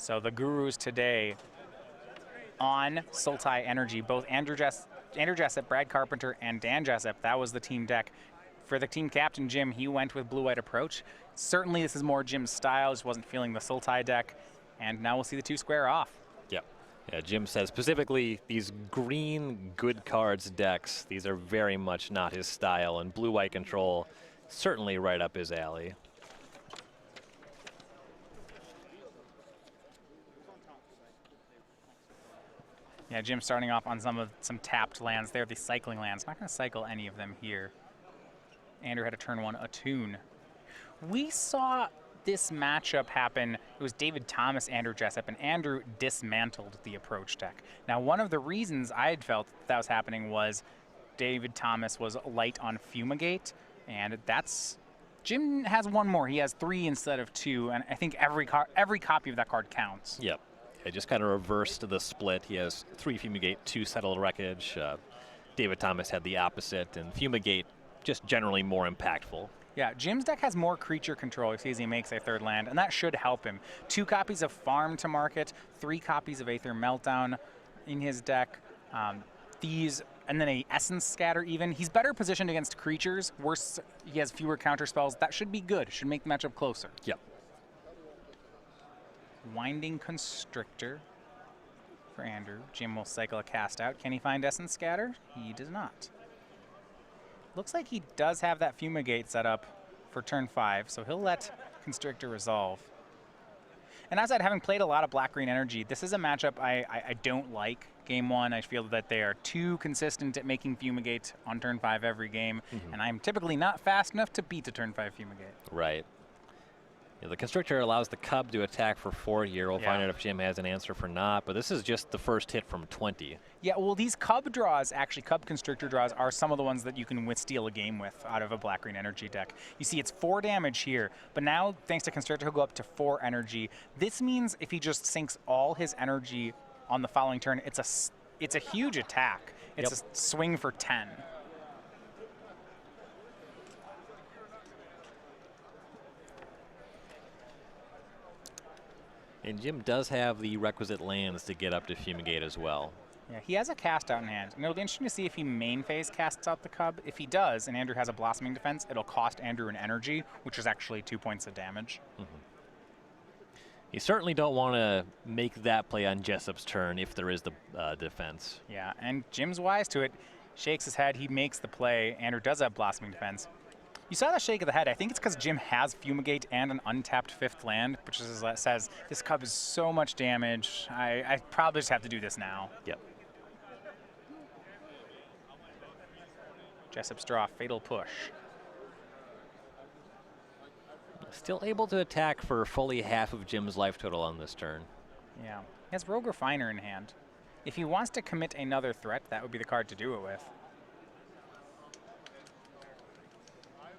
So the gurus today on Sultai Energy, both Andrew Jessup, Brad Carpenter, and Dan Jessup, that was the team deck. For the team captain, Jim, he went with blue-white approach. Certainly this is more Jim's style, just wasn't feeling the Sultai deck. And now we'll see the two square off. Yep. Yeah, Jim says specifically these green good cards decks, these are very much not his style, and blue-white control certainly right up his alley. Yeah, Jim starting off on some tapped lands. They're the cycling lands. Not going to cycle any of them here. Andrew had a turn one Attune. We saw this matchup happen. It was David Thomas, Andrew Jessup, and Andrew dismantled the approach deck. Now, one of the reasons I had felt that was happening was David Thomas was light on Fumigate, and that's Jim has one more. He has 3 instead of 2, and I think every copy of that card counts. Yep. It just kind of reversed the split. He has 3 Fumigate, 2 Settled Wreckage. David Thomas had the opposite, and Fumigate just generally more impactful. Yeah, Jim's deck has more creature control as he makes a 3rd land, and that should help him. 2 copies of Farm to Market, 3 copies of Aether Meltdown in his deck. These, and then a Essence Scatter even. He's better positioned against creatures. Worse, he has fewer counter spells. That should be good. Should make the matchup closer. Yep. Winding Constrictor for Andrew. Jim will cycle a cast out. Can he find Essence Scatter? He does not. Looks like he does have that Fumigate set up for turn 5, so he'll let Constrictor resolve. And as I'd having played a lot of black-green energy, this is a matchup I don't like. Game 1, I feel that they are too consistent at making Fumigate on turn 5 every game, and I'm typically not fast enough to beat a turn 5 Fumigate. Right. Yeah, the Constrictor allows the Cub to attack for 4 here. We'll find out if Jim has an answer for not, but this is just the first hit from 20. Yeah, well, these Cub draws, actually, Cub Constrictor draws are some of the ones that you can steal a game with out of a black-green energy deck. You see, it's 4 damage here, but now, thanks to Constrictor, he'll go up to 4 energy. This means if he just sinks all his energy on the following turn, it's a huge attack. It's a swing for 10. And Jim does have the requisite lands to get up to Fumigate as well. Yeah, he has a cast out in hand. And it'll be interesting to see if he main phase casts out the Cub. If he does, and Andrew has a Blossoming Defense, it'll cost Andrew an energy, which is actually 2 points of damage. You certainly don't want to make that play on Jessup's turn if there is the defense. Yeah, and Jim's wise to it. Shakes his head, he makes the play. Andrew does have Blossoming Defense. You saw the shake of the head. I think it's because Jim has Fumigate and an untapped 5th land, which says, this Cub is so much damage. I probably just have to do this now. Yep. Jessup's draw, Fatal Push. Still able to attack for fully half of Jim's life total on this turn. Yeah. He has Rogue Refiner in hand. If he wants to commit another threat, that would be the card to do it with.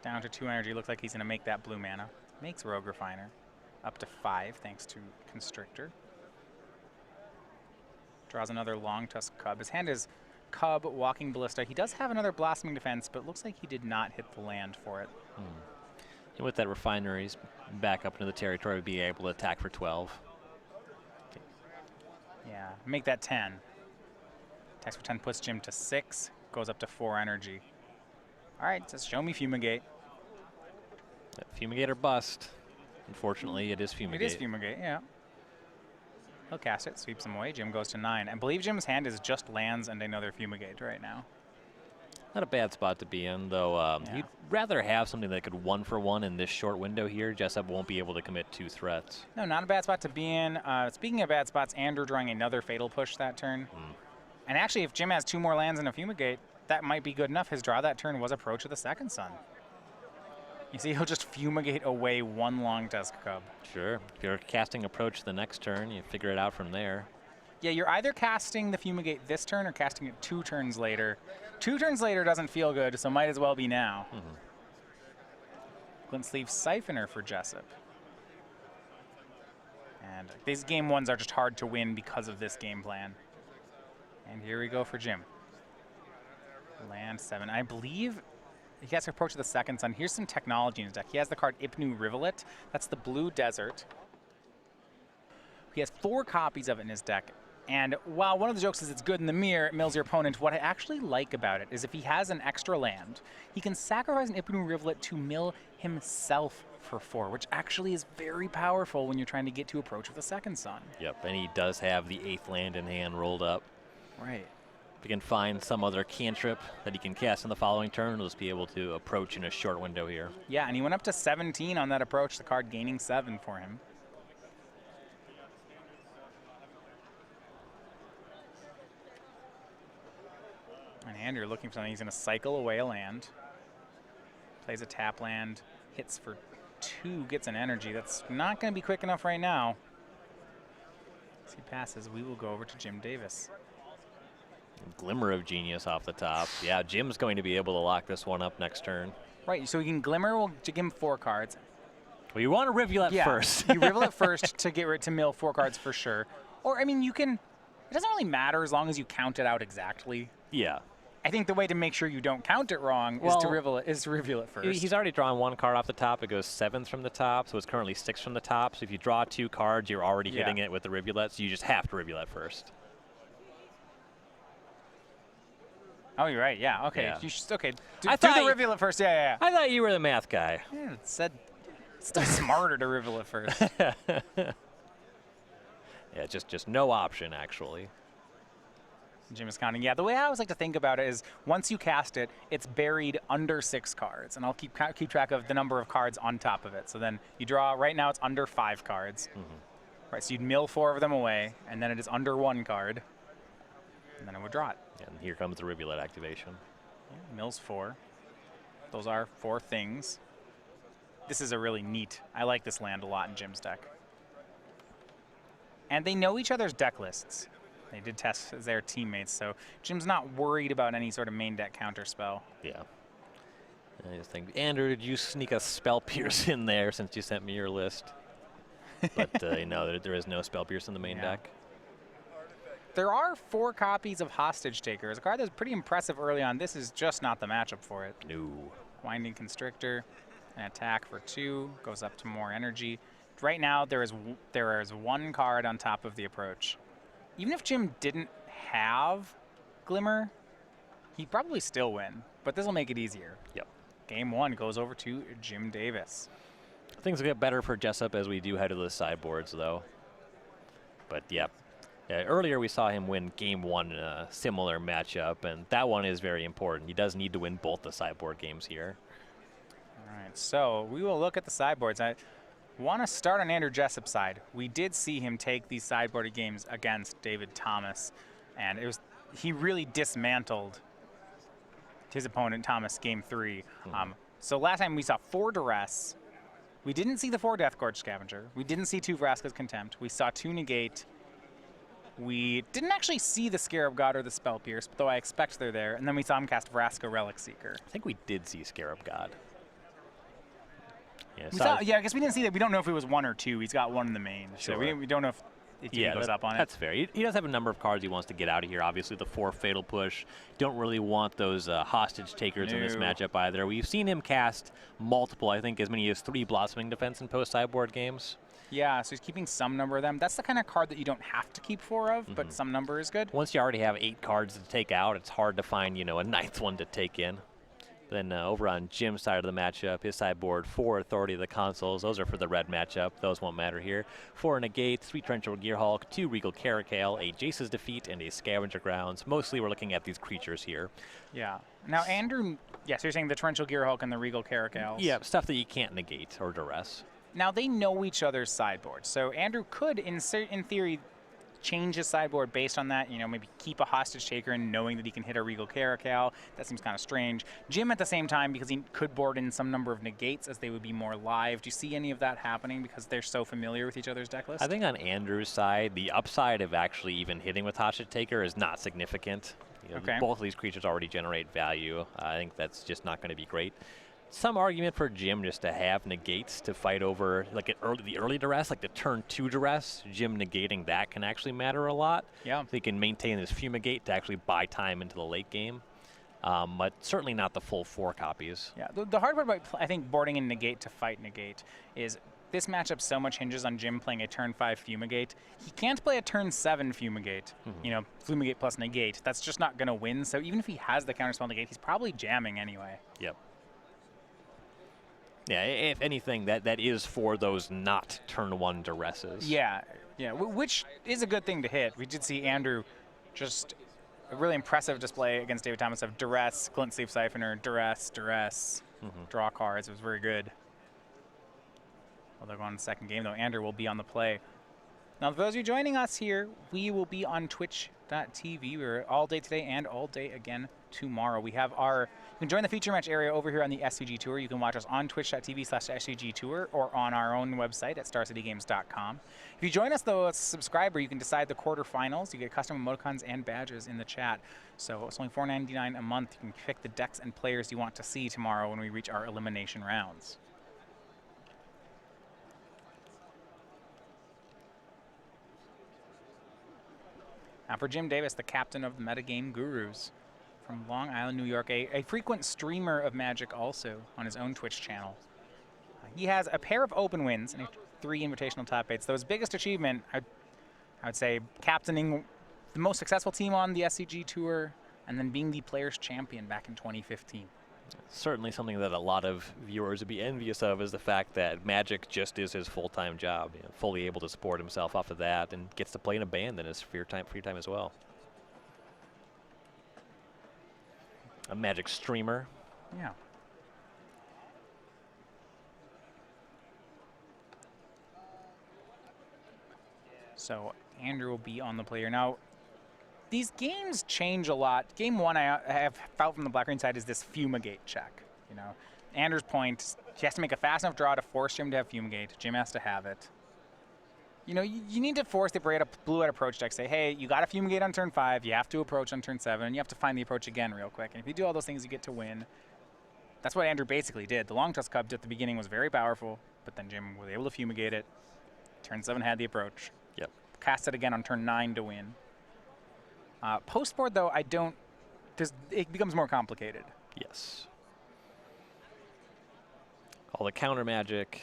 Down to 2 energy. Looks like he's going to make that blue mana. Makes Rogue Refiner. Up to 5 thanks to Constrictor. Draws another Long Tusk Cub. His hand is Cub, Walking Ballista. He does have another Blossoming Defense, but it looks like he did not hit the land for it. And with that Refiner, he's back up into the territory to be able to attack for 12. Yeah, make that 10. Attacks for 10 puts Jim to 6. Goes up to 4 energy. All right, just show me Fumigate. Fumigate or bust. Unfortunately, it is Fumigate. It is Fumigate, yeah. He'll cast it, sweeps him away. Jim goes to 9. I believe Jim's hand is just lands and another Fumigate right now. Not a bad spot to be in, though. You'd rather have something that could 1-for-1 in this short window here. Jessup won't be able to commit 2 threats. No, not a bad spot to be in. Speaking of bad spots, Andrew drawing another Fatal Push that turn. And actually, if Jim has 2 more lands and a Fumigate, that might be good enough. His draw that turn was Approach of the Second Sun. You see, he'll just Fumigate away 1 Long Tusk Cub. Sure. If you're casting Approach the next turn, you figure it out from there. Yeah, you're either casting the Fumigate this turn or casting it 2 turns later. 2 turns later doesn't feel good, so might as well be now. Glint Sleeve Siphoner for Jessup. And these game 1s are just hard to win because of this game plan. And here we go for Jim. Land 7. I believe he has to Approach the Second Sun. Here's some technology in his deck. He has the card Ipnu Rivulet. That's the blue desert. He has 4 copies of it in his deck. And while one of the jokes is it's good in the mirror, it mills your opponent, what I actually like about it is if he has an extra land, he can sacrifice an Ipanu Rivulet to mill himself for 4, which actually is very powerful when you're trying to get to approach with a second sun. Yep, and he does have the 8th land in hand rolled up. Right. If he can find some other cantrip that he can cast in the following turn, he'll just be able to approach in a short window here. Yeah, and he went up to 17 on that approach, the card gaining 7 for him. And Andrew looking for something. He's going to cycle away a land. Plays a tap land. Hits for 2. Gets an energy. That's not going to be quick enough right now. As he passes, we will go over to Jim Davis. Glimmer of Genius off the top. Yeah, Jim's going to be able to lock this one up next turn. Right, so he can Glimmer. We'll give him 4 cards. Well, you want to Rivulet first. You Rivulet first to get rid to mill 4 cards for sure. Or, I mean, you can... It doesn't really matter as long as you count it out exactly. Yeah. I think the way to make sure you don't count it wrong is to Rivulet first. He's already drawn 1 card off the top. It goes 7th from the top, so it's currently 6th from the top. So if you draw 2 cards, you're already hitting it with the Rivulet, so you just have to Rivulet first. Oh, you're right. Yeah. Okay. Yeah. You should, okay. Do I the thought Rivulet first. Yeah. I thought you were the math guy. Yeah. It said it's still smarter to Rivulet first. Yeah, just no option, actually. Jim is counting. Yeah, the way I always like to think about it is once you cast it, it's buried under 6 cards, and I'll keep track of the number of cards on top of it. So then you draw. Right now, it's under 5 cards. Right. So you'd mill 4 of them away, and then it is under 1 card, and then it would draw it. And here comes the Rivulet activation. Yeah, mills 4. Those are 4 things. This is a really neat. I like this land a lot in Jim's deck. And they know each other's deck lists. They did test as their teammates, so Jim's not worried about any sort of main deck counter spell. Yeah. I just think, Andrew, did you sneak a Spell Pierce in there since you sent me your list? But you know, there is no Spell Pierce in the main deck. There are 4 copies of Hostage Taker. It's a card that's pretty impressive early on. This is just not the matchup for it. No. Winding Constrictor, an attack for 2, goes up to more energy. Right now, there is 1 card on top of the approach. Even if Jim didn't have Glimmer, he'd probably still win, but this will make it easier. Yep. Game 1 goes over to Jim Davis. Things will get better for Jessup as we do head to the sideboards, though. But, yeah. Earlier we saw him win Game 1 in a similar matchup, and that one is very important. He does need to win both the sideboard games here. All right, so we will look at the sideboards. I want to start on Andrew Jessup's side. We did see him take these sideboarded games against David Thomas, and he really dismantled his opponent, Thomas, Game 3. So last time we saw 4 Duress. We didn't see the 4 Death Gorge Scavenger. We didn't see 2 Vraska's Contempt. We saw 2 Negate. We didn't actually see the Scarab God or the Spell Pierce, though I expect they're there. And then we saw him cast Vraska Relic Seeker. I think we did see Scarab God. Yeah, I guess we didn't see that. We don't know if it was 1 or 2. He's got 1 in the main. Sure. So we don't know if he goes up on it. That's fair. He does have a number of cards he wants to get out of here. Obviously, the 4 Fatal Push. Don't really want those Hostage Takers in this matchup either. We've seen him cast multiple, I think as many as 3 Blossoming Defense in post-sideboard games. Yeah, so he's keeping some number of them. That's the kind of card that you don't have to keep 4 of, but some number is good. Once you already have 8 cards to take out, it's hard to find, a 9th one to take in. Then over on Jim's side of the matchup, his sideboard, 4 Authority of the Consuls. Those are for the red matchup. Those won't matter here. 4 Negate, 3 Torrential Gearhulk, 2 Regal Caracal, a Jace's Defeat, and a Scavenger Grounds. Mostly we're looking at these creatures here. Yeah. Now, Andrew, so you're saying the Torrential Gearhulk and the Regal Caracals? Yeah, stuff that you can't negate or duress. Now, they know each other's sideboards. So Andrew could, in theory, change his sideboard based on that, maybe keep a Hostage Taker and knowing that he can hit a Regal Caracal. That seems kind of strange. Jim, at the same time, because he could board in some number of negates as they would be more live. Do you see any of that happening because they're so familiar with each other's deck list? I think on Andrew's side, the upside of actually even hitting with Hostage Taker is not significant. Both of these creatures already generate value. I think that's just not going to be great. Some argument for Jim just to have negates to fight over, like the early duress, like the turn 2 duress. Jim negating that can actually matter a lot. Yeah. So he can maintain his Fumigate to actually buy time into the late game, but certainly not the full 4 copies. Yeah. The hard part about, I think, boarding in negate to fight negate is this matchup so much hinges on Jim playing a turn 5 Fumigate. He can't play a turn 7 Fumigate, you know, Fumigate plus Negate. That's just not going to win. So even if he has the counterspell Negate, he's probably jamming anyway. Yep. Yeah, if anything, that is for those not turn 1 duresses. Yeah, yeah, which is a good thing to hit. We did see Andrew just a really impressive display against David Thomas of duress, Glint Sleeve Siphoner, duress, draw cards. It was very good. Well, they're going to the second game, though. Andrew will be on the play. Now, for those of you joining us here, we will be on twitch.tv. We're all day today and all day again tomorrow. We have you can join the feature match area over here on the SCG Tour. You can watch us on twitch.tv/SCG Tour or on our own website at starcitygames.com. If you join us, though, as a subscriber, you can decide the quarterfinals. You get custom emoticons and badges in the chat. So it's only $4.99 a month. You can pick the decks and players you want to see tomorrow when we reach our elimination rounds. Now for Jim Davis, the captain of the Metagame Gurus from Long Island, New York, a frequent streamer of Magic also on his own Twitch channel. He has a pair of open wins and 3 invitational top 8s. Though his biggest achievement, I would say, captaining the most successful team on the SCG Tour and then being the Players' Champion back in 2015. Certainly something that a lot of viewers would be envious of is the fact that Magic just is his full-time job, you know, fully able to support himself off of that and gets to play in a band in his free time as well. A Magic streamer. Yeah. So Andrew will be on the player. Now, these games change a lot. Game 1 I have felt from the black-green side is this Fumigate check. You know, Andrew's point, he has to make a fast enough draw to force Jim to have Fumigate. Jim has to have it. You know, you need to force the blue-eyed approach deck. Say, hey, you got to Fumigate on turn 5. You have to approach on turn 7. And you have to find the approach again real quick. And if you do all those things, you get to win. That's what Andrew basically did. The Long Tusk Cub at the beginning was very powerful, but then Jim was able to Fumigate it. Turn 7 had the approach. Yep. Cast it again on turn 9 to win. Post-board, though, it becomes more complicated. Yes. All the counter magic,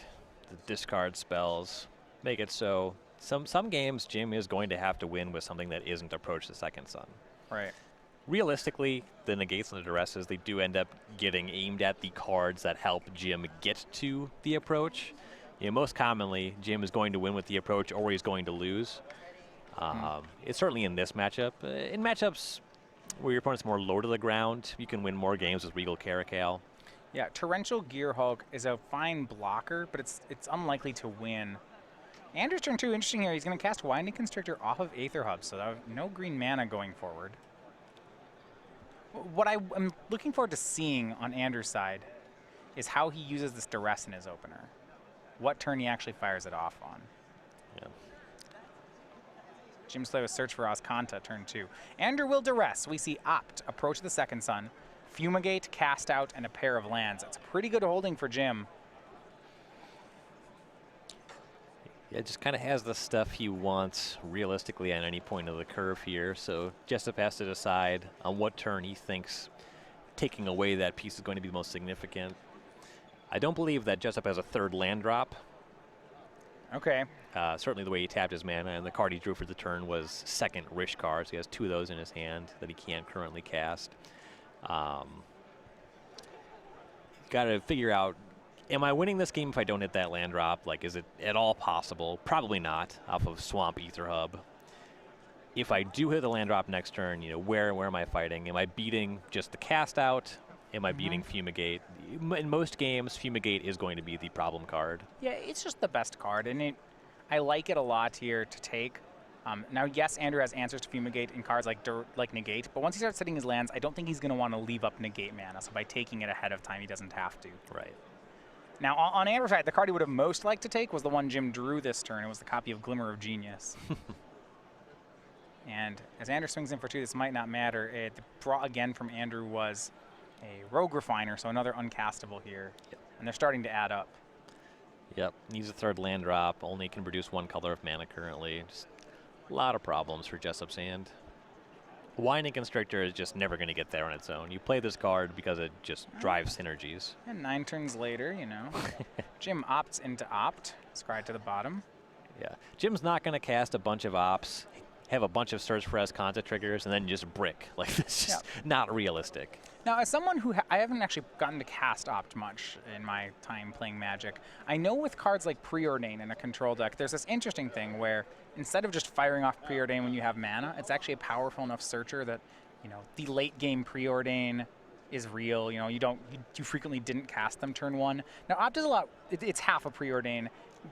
the discard spells, make it so some games Jim is going to have to win with something that isn't Approach the Second Sun. Right. Realistically, the negates and the duresses, they do end up getting aimed at the cards that help Jim get to the approach. You know, most commonly, Jim is going to win with the approach or he's going to lose. It's certainly in this matchup. In matchups where your opponent's more low to the ground, you can win more games with Regal Caracal. Yeah, Torrential Gearhulk is a fine blocker, but it's unlikely to win. Andrew's turn 2, interesting here. He's going to cast Winding Constrictor off of Aether Hub, so no green mana going forward. What I'm looking forward to seeing on Andrew's side is how he uses this duress in his opener. What turn he actually fires it off on. Yeah. Jim Slay with Search for Ozcanta, turn 2. Andrew will duress. We see Opt, Approach the Second Sun, Fumigate, Cast Out, and a pair of lands. That's a pretty good holding for Jim. Yeah, it just kind of has the stuff he wants realistically at any point of the curve here. So Jessup has to decide on what turn he thinks taking away that piece is going to be the most significant. I don't believe that Jessup has a 3rd land drop. Okay. Certainly the way he tapped his mana, and the card he drew for the turn was 2nd Rish card, so he has 2 of those in his hand that he can't currently cast. Got to figure out, am I winning this game if I don't hit that land drop? Like, is it at all possible? Probably not, off of Swamp Aether Hub. If I do hit the land drop next turn, you know, where am I fighting? Am I beating just the cast out? Am I beating Fumigate? In most games, Fumigate is going to be the problem card. Yeah, it's just the best card, and I like it a lot here to take. Now, yes, Andrew has answers to Fumigate in cards like Negate, but once he starts setting his lands, I don't think he's going to want to leave up Negate mana, so by taking it ahead of time, he doesn't have to. Right. Now, on Andrew's side, the card he would have most liked to take was the one Jim drew this turn. It was the copy of Glimmer of Genius. And as Andrew swings in for 2, this might not matter. The draw again from Andrew was a Rogue Refiner, so another uncastable here. Yep. And they're starting to add up. Yep, needs a 3rd land drop, only can produce 1 color of mana currently. Just a lot of problems for Jessup's hand. Winding Constrictor is just never going to get there on its own. You play this card because it just drives synergies. And 9 turns later, you know, Jim opts into Opt. Scry to the bottom. Yeah. Jim's not going to cast a bunch of ops, have a bunch of Search for Azcanta triggers, and then just brick. Like, this is just not realistic. Now, as someone who I haven't actually gotten to cast Opt much in my time playing Magic, I know with cards like Preordain in a control deck, there's this interesting thing where instead of just firing off Preordain when you have mana, it's actually a powerful enough searcher that, you know, the late game Preordain is real. You know, you frequently didn't cast them turn 1. Now, Opt is a lot. It's half a Preordain.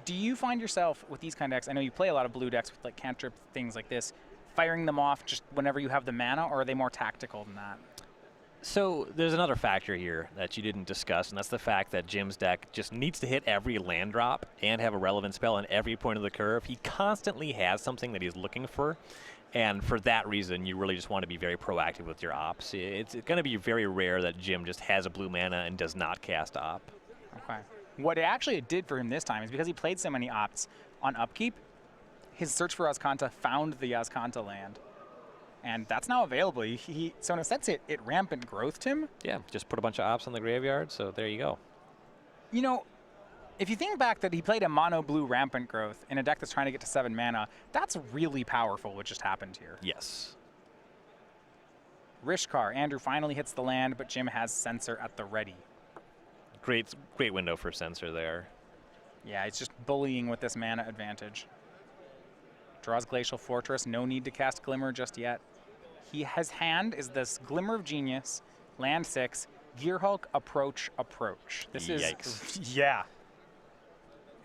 Do you find yourself with these kind of decks? I know you play a lot of blue decks with like cantrip things like this, firing them off just whenever you have the mana, or are they more tactical than that? So there's another factor here that you didn't discuss, and that's the fact that Jim's deck just needs to hit every land drop and have a relevant spell on every point of the curve. He constantly has something that he's looking for, and for that reason, you really just want to be very proactive with your ops. It's going to be very rare that Jim just has a blue mana and does not cast op. Okay. What it actually did for him this time is because he played so many opts on upkeep, his Search for Azcanta found the Azcanta land. And that's now available. So in a sense, it rampant growthed him. Yeah, just put a bunch of ops on the graveyard, so there you go. You know, if you think back that he played a mono blue rampant growth in a deck that's trying to get to 7 mana, that's really powerful what just happened here. Yes. Rishkar, Andrew finally hits the land, but Jim has Censor at the ready. Great window for Censor there. Yeah, he's just bullying with this mana advantage. Draws Glacial Fortress, no need to cast Glimmer just yet. His hand is this Glimmer of Genius, land 6, Gearhulk, approach. This Yikes. is, yeah.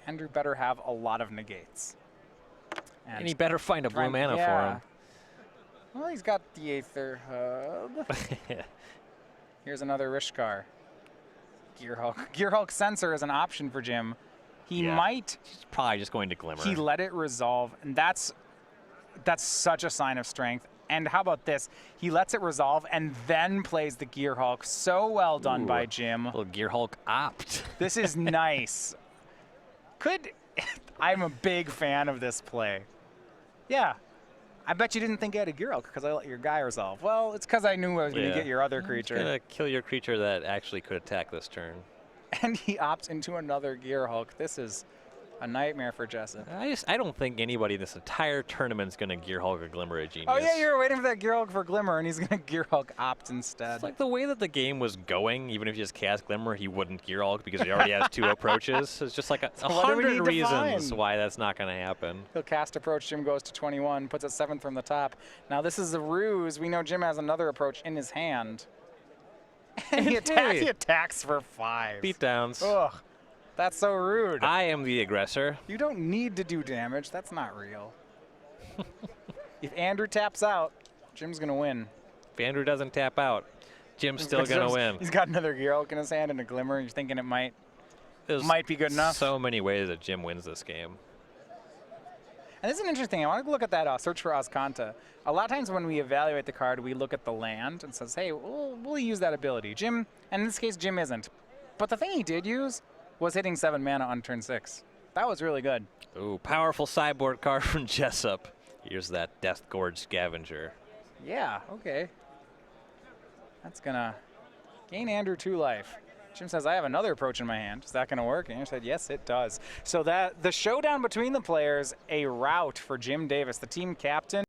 Andrew better have a lot of negates. And he better find a blue mana for him. Well, he's got the Aether Hub. Here's another Rishkar. Gearhulk Censor is an option for Jim. He might. He's probably just going to Glimmer. He let it resolve, and that's such a sign of strength. And how about this? He lets it resolve and then plays the Gearhulk. So well done by Jim. Little Gearhulk opt. This is nice. I'm a big fan of this play. Yeah. I bet you didn't think I had a Gearhulk because I let your guy resolve. Well, it's because I knew I was going to get your other creature. Going to kill your creature that actually could attack this turn. And he opts into another Gearhulk. This is a nightmare for Jessup. I don't think anybody in this entire tournament is going to Gearhulk or Glimmer of Genius. Oh, yeah, you were waiting for that Gearhulk for Glimmer, and he's going to Gearhulk opt instead. It's like the way that the game was going, even if you just cast Glimmer, he wouldn't Gearhulk because he already has 2 approaches. It's just like 100 reasons why that's not going to happen. He'll cast approach, Jim goes to 21, puts it 7th from the top. Now, this is a ruse. We know Jim has another approach in his hand. And he attacks for 5. Beatdowns. Ugh, that's so rude. I am the aggressor. You don't need to do damage. That's not real. If Andrew taps out, Jim's going to win. If Andrew doesn't tap out, Jim's still going to win. He's got another Gearhulk in his hand and a Glimmer. You're thinking it might be good enough. So many ways that Jim wins this game. And this is interesting. I want to look at that Search for Azcanta. A lot of times when we evaluate the card, we look at the land and says, hey, we'll use that ability. Jim, and in this case, Jim isn't. But the thing he did use was hitting 7 mana on turn 6. That was really good. Ooh, powerful sideboard card from Jessup. Here's that Death Gorge Scavenger. Yeah, okay. That's going to gain Andrew 2 life. Jim says, I have another approach in my hand. Is that going to work? And Andrew said, yes, it does. So that the showdown between the players, a rout for Jim Davis, the team captain.